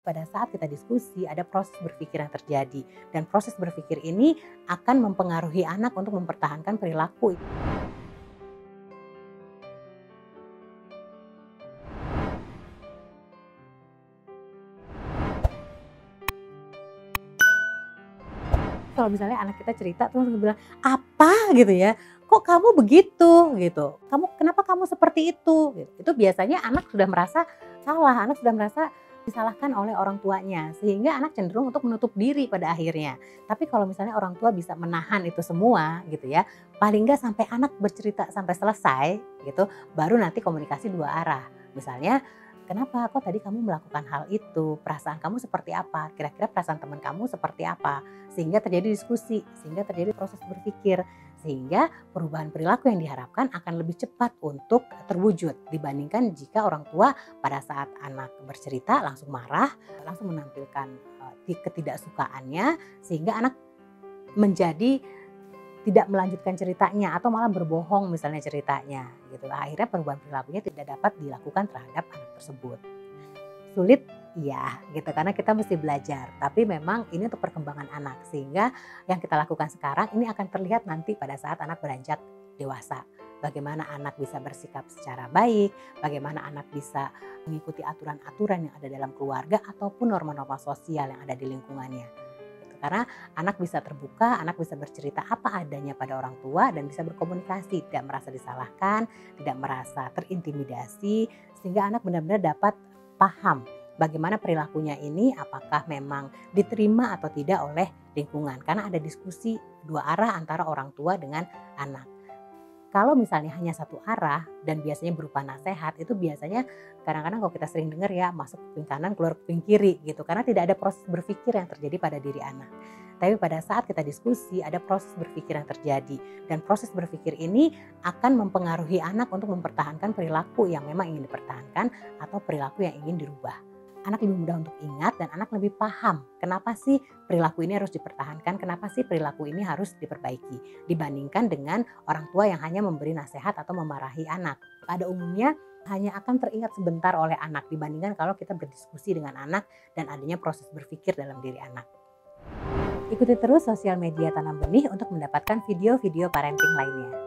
Pada saat kita diskusi ada proses berpikir yang terjadi dan proses berpikir ini akan mempengaruhi anak untuk mempertahankan perilaku. Kalau misalnya anak kita cerita terus bilang, "Apa?" gitu ya, "Kok kamu begitu?" gitu, "Kenapa kamu seperti itu?" gitu. Itu biasanya anak sudah merasa salah, anak sudah merasa disalahkan oleh orang tuanya, sehingga anak cenderung untuk menutup diri pada akhirnya. Tapi kalau misalnya orang tua bisa menahan itu semua gitu ya, paling nggak sampai anak bercerita sampai selesai gitu, baru nanti komunikasi dua arah. Misalnya, "Kenapa? Kok tadi kamu melakukan hal itu? Perasaan kamu seperti apa? Kira-kira perasaan teman kamu seperti apa?" Sehingga terjadi diskusi, sehingga terjadi proses berpikir, sehingga perubahan perilaku yang diharapkan akan lebih cepat untuk terwujud dibandingkan jika orang tua pada saat anak bercerita langsung marah, langsung menampilkan ketidaksukaannya, sehingga anak menjadi tidak melanjutkan ceritanya atau malah berbohong misalnya ceritanya gitu. Akhirnya perubahan perilakunya tidak dapat dilakukan terhadap anak tersebut. Sulit, iya gitu, karena kita mesti belajar. Tapi memang ini untuk perkembangan anak, sehingga yang kita lakukan sekarang ini akan terlihat nanti pada saat anak beranjak dewasa. Bagaimana anak bisa bersikap secara baik, bagaimana anak bisa mengikuti aturan-aturan yang ada dalam keluarga ataupun norma-norma sosial yang ada di lingkungannya. Gitu. Karena anak bisa terbuka, anak bisa bercerita apa adanya pada orang tua dan bisa berkomunikasi, tidak merasa disalahkan, tidak merasa terintimidasi, sehingga anak benar-benar dapat paham bagaimana perilakunya ini apakah memang diterima atau tidak oleh lingkungan. Karena ada diskusi dua arah antara orang tua dengan anak. Kalau misalnya hanya satu arah dan biasanya berupa nasihat, itu biasanya kadang-kadang kalau kita sering dengar ya, masuk kuping kanan keluar kuping kiri gitu, karena tidak ada proses berpikir yang terjadi pada diri anak. Tapi pada saat kita diskusi ada proses berpikir yang terjadi dan proses berpikir ini akan mempengaruhi anak untuk mempertahankan perilaku yang memang ingin dipertahankan atau perilaku yang ingin dirubah. Anak lebih mudah untuk ingat dan anak lebih paham kenapa sih perilaku ini harus dipertahankan, kenapa sih perilaku ini harus diperbaiki dibandingkan dengan orang tua yang hanya memberi nasihat atau memarahi anak. Pada umumnya hanya akan teringat sebentar oleh anak dibandingkan kalau kita berdiskusi dengan anak dan adanya proses berpikir dalam diri anak. Ikuti terus sosial media Tanam Benih untuk mendapatkan video-video parenting lainnya.